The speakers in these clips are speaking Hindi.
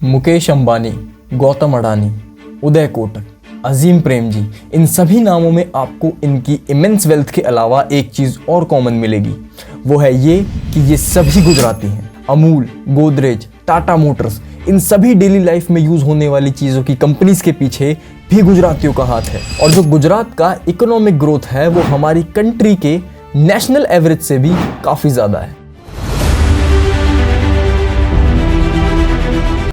मुकेश अंबानी, गौतम अडानी, उदय कोटक, अजीम प्रेमजी, इन सभी नामों में आपको इनकी इमेंस वेल्थ के अलावा एक चीज़ और कॉमन मिलेगी। वो है ये कि ये सभी गुजराती हैं। अमूल, गोदरेज, टाटा मोटर्स, इन सभी डेली लाइफ में यूज़ होने वाली चीज़ों की कंपनीज के पीछे भी गुजरातियों का हाथ है। और जो गुजरात का इकोनॉमिक ग्रोथ है वो हमारी कंट्री के नेशनल एवरेज से भी काफ़ी ज़्यादा है।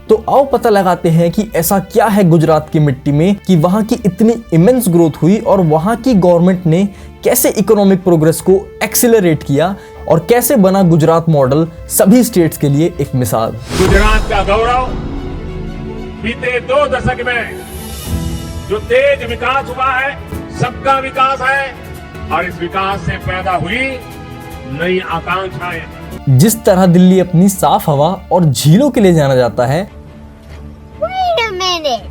तो आओ पता लगाते हैं कि ऐसा क्या है गुजरात की मिट्टी में कि वहां की इतनी इमेंस ग्रोथ हुई और वहां की गवर्नमेंट ने कैसे इकोनॉमिक प्रोग्रेस को एक्सेलरेट किया और कैसे बना गुजरात मॉडल सभी स्टेट्स के लिए एक मिसाल। गुजरात का गौरव बीते 2 दशक में जो तेज विकास हुआ है, सबका विकास है और इस विकास से पैदा हुई नई आकांक्षाएं। जिस तरह दिल्ली अपनी साफ हवा और झीलों के लिए जाना जाता है, Wait a minute.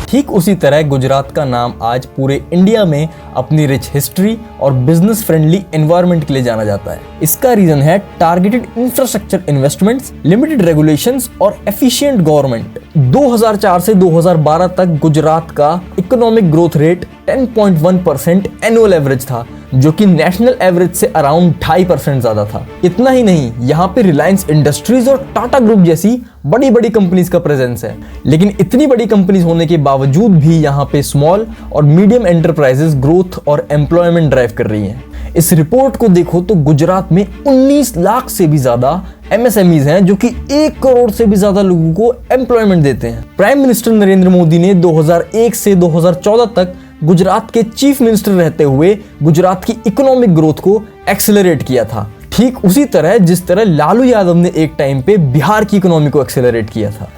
ठीक उसी तरह गुजरात का नाम आज पूरे इंडिया में अपनी रिच हिस्ट्री और बिजनेस फ्रेंडली एनवायरनमेंट के लिए जाना जाता है। इसका रीजन है targeted infrastructure investments, limited regulations और एफिशिएंट गवर्नमेंट। 2004 से 2012 तक गुजरात का economic growth rate 10.1% annual average था, जो कि नेशनल एवरेज से अराउंड 2.5% ज्यादा था। इतना ही नहीं, यहाँ पे रिलायंस इंडस्ट्रीज और टाटा ग्रुप जैसी बड़ी बड़ी कंपनीज का प्रेजेंस है। लेकिन इतनी बड़ी कंपनीज होने के बावजूद भी यहाँ पे स्मॉल और मीडियम एंटरप्राइजेस ग्रोथ और एम्प्लॉयमेंट ड्राइव कर रही हैं। इस रिपोर्ट को देखो तो गुजरात में 19 लाख से भी ज्यादा MSMEs हैं, जो कि 1 करोड़ से भी ज्यादा लोगों को एम्प्लॉयमेंट देते हैं। प्राइम मिनिस्टर नरेंद्र मोदी ने 2001 से 2014 तक गुजरात के चीफ मिनिस्टर रहते हुए गुजरात की इकोनॉमिक ग्रोथ को एक्सेलरेट किया था, ठीक उसी तरह जिस तरह लालू यादव ने एक टाइम पे बिहार की इकोनॉमी को एक्सेलरेट किया था।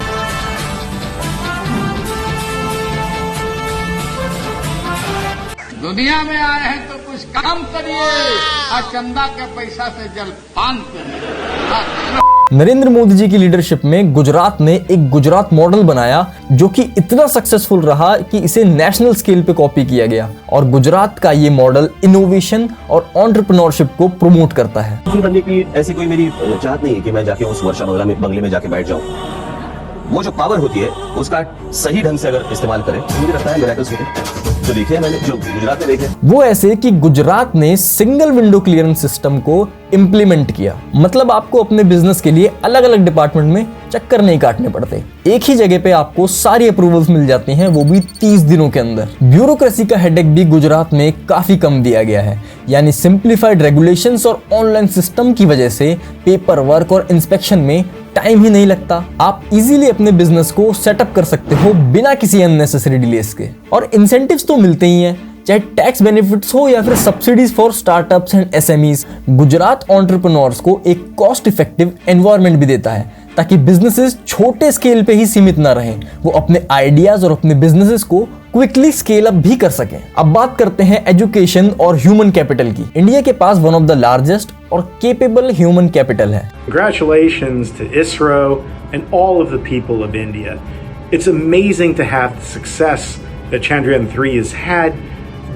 दुनिया में आए हैं तो कुछ काम करिए और चंदा के पैसा से जलपान करिए। नरेंद्र मोदी जी की लीडरशिप में गुजरात ने एक गुजरात मॉडल बनाया जो कि इतना सक्सेसफुल रहा कि इसे नेशनल स्केल पे कॉपी किया गया। और गुजरात का ये मॉडल इनोवेशन और एंटरप्रेन्योरशिप को प्रमोट करता है। बनने की ऐसी कोई मेरी चाहत नहीं है कि मैं जाके उस वर्षा बंगले में जाके बैठ जाऊं। वो जो पावर होती है उसका सही ढंग से अगर इस्तेमाल करें, मुझे लगता है मिरेकल्स होते जो देखे हैं मैंने, जो गुजरात में देखे। वो ऐसे कि गुजरात ने सिंगल विंडो क्लियरेंस सिस्टम को इम्प्लीमेंट किया। मतलब आपको अपने बिजनेस के लिए अलग अलग डिपार्टमेंट में चक्कर नहीं काटने पड़ते, एक ही जगह पे आपको सारी अप्रूवल्स मिल जाती हैं, वो भी 30 दिनों के अंदर। ब्यूरोक्रेसी का हेडेक भी गुजरात में काफी कम दिया गया है, यानी सिंप्लीफाइड रेगुलेशंस और ऑनलाइन सिस्टम की वजह से पेपर वर्क और इंस्पेक्शन में टाइम ही नहीं लगता। आप इजीली अपने बिजनेस को सेटअप कर सकते हो बिना किसी अननेसेसरी डिलेस के। और इंसेंटिव्स तो मिलते ही हैं, चाहे टैक्स बेनिफिट्स हो या फिर subsidies for startups and SMEs। Gujarat entrepreneurs को एक कॉस्ट इफेक्टिव एनवायरनमेंट भी देता है ताकि बिजनेसेस छोटे स्केल पे ही सीमित ना रहें, वो अपने आइडियाज और अपने बिजनेसेस को क्विकली स्केल अप भी कर सकें। अब बात करते हैं एजुकेशन और ह्यूमन कैपिटल की। इंडिया के पास वन ऑफ द लार्जेस्ट और केपेबल ह्यूमन कैपिटल है। Congratulations to ISRO and all of the people of India. It's amazing to have the success that Chandrayaan-3 has had,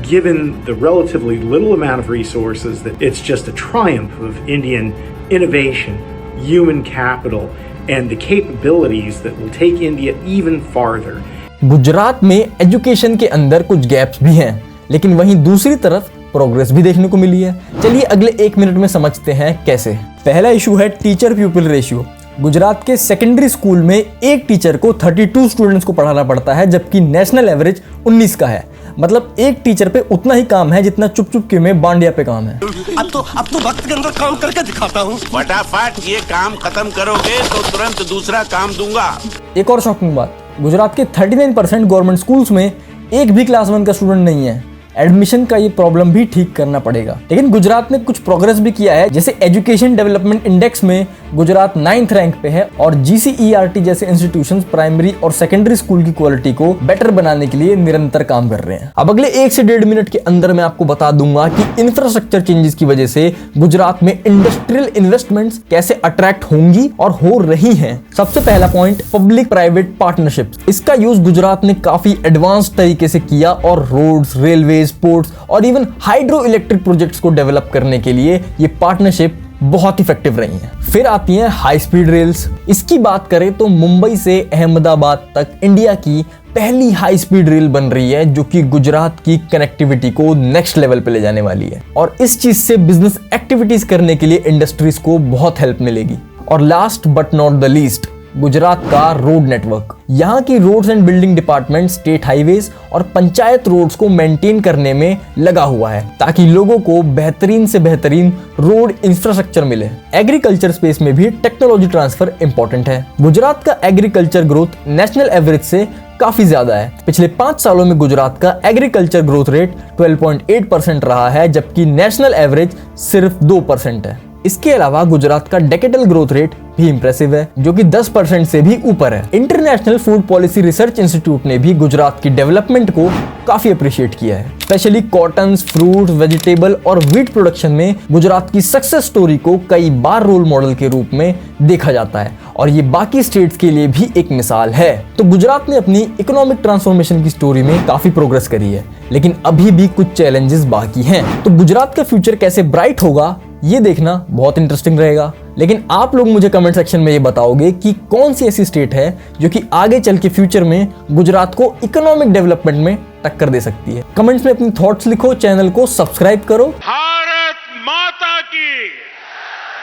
given the relatively little amount of resources. That it's just a triumph of Indian innovation, human capital, and the capabilities that will take India even farther. Gujarat में एजुकेशन के अंदर कुछ गैप्स भी हैं, लेकिन वहीं दूसरी तरफ प्रोग्रेस भी देखने को मिली है। चलिए अगले 1 मिनट में समझते हैं कैसे। पहला इशू है टीचर प्यूपिल रेशियो। गुजरात के सेकेंडरी स्कूल में एक टीचर को 32 स्टूडेंट्स को पढ़ाना पड़ता है, जबकि नेशनल एवरेज 19 का है। मतलब एक टीचर पे उतना ही काम है जितना चुप चुप के में बांडिया पे काम है। अब तो वक्त के अंदर काम करके दिखाता हूँ। फटाफट ये काम खत्म करोगे तो तुरंत दूसरा काम दूंगा। एक और शॉकिंग बात, गुजरात के 39% गवर्नमेंट स्कूल्स में एक भी क्लास 1 का स्टूडेंट नहीं है। एडमिशन का ये प्रॉब्लम भी ठीक करना पड़ेगा। लेकिन गुजरात ने कुछ प्रोग्रेस भी किया है, जैसे एजुकेशन डेवलपमेंट इंडेक्स में गुजरात 9th रैंक पे है और GCERT जैसे इंस्टीट्यूशंस प्राइमरी और सेकेंडरी स्कूल की क्वालिटी को बेटर बनाने के लिए निरंतर काम कर रहे हैं। अब अगले 1 से 1.5 मिनट के अंदर मैं आपको बता दूंगा कि इंफ्रास्ट्रक्चर चेंजेस की वजह से गुजरात में इंडस्ट्रियल इन्वेस्टमेंट्स कैसे अट्रैक्ट होंगी और हो रही हैं। सबसे पहला पॉइंट, पब्लिक प्राइवेट पार्टनरशिप्स। इसका यूज गुजरात ने काफी एडवांस तरीके से किया और रोड्स, रेलवे, पोर्ट्स और इवन हाइड्रो इलेक्ट्रिक प्रोजेक्ट्स को डेवलप करने के लिए ये पार्टनरशिप बहुत इफेक्टिव रही हैं। फिर आती हैं हाई स्पीड रेल्स। इसकी बात करें तो मुंबई से अहमदाबाद तक इंडिया की पहली हाई स्पीड रेल बन रही है, जो कि गुजरात की कनेक्टिविटी को नेक्स्ट लेवल पे ले जाने वाली है और इस चीज से बिजनेस एक्टिविटीज करने के लिए इंडस्ट्रीज को बहुत हेल्प मिलेगी। और last but not the least, Gujarat का रोड नेटवर्क। यहाँ की roads and building department state highways और पंचायत रोड्स को मेंटेन करने में लगा हुआ है ताकि लोगों को बेहतरीन से बेहतरीन रोड इंफ्रास्ट्रक्चर मिले। एग्रीकल्चर स्पेस में भी टेक्नोलॉजी ट्रांसफर इंपॉर्टेंट है। गुजरात का एग्रीकल्चर ग्रोथ नेशनल एवरेज से काफी ज्यादा है। पिछले 5 सालों में गुजरात का एग्रीकल्चर ग्रोथ रेट 12.8% रहा है, जबकि नेशनल एवरेज सिर्फ 2% है। इसके अलावा गुजरात का डेकेडल ग्रोथ रेट भी इंप्रेसिव है, जो कि 10% से भी ऊपर है। International food policy research institute ने भी गुजरात की डेवलपमेंट को काफी अप्रिशिएट किया है। स्पेशली कॉटन, फ्रूट, वेजिटेबल और व्हीट प्रोडक्शन में गुजरात की सक्सेस स्टोरी को कई बार रोल मॉडल के रूप में देखा जाता है और ये बाकी स्टेट्स के लिए भी एक मिसाल है। तो गुजरात ने अपनी इकोनॉमिक ट्रांसफॉर्मेशन की स्टोरी में काफी प्रोग्रेस करी है, लेकिन अभी भी कुछ चैलेंजेस बाकी हैं। तो गुजरात का फ्यूचर कैसे ब्राइट होगा, ये देखना बहुत इंटरेस्टिंग रहेगा। लेकिन आप लोग मुझे कमेंट सेक्शन में ये बताओगे कि कौन सी ऐसी स्टेट है जो कि आगे चल के फ्यूचर में गुजरात को इकोनॉमिक डेवलपमेंट में टक्कर दे सकती है। कमेंट्स में अपनी थॉट्स लिखो, चैनल को सब्सक्राइब करो। भारत माता की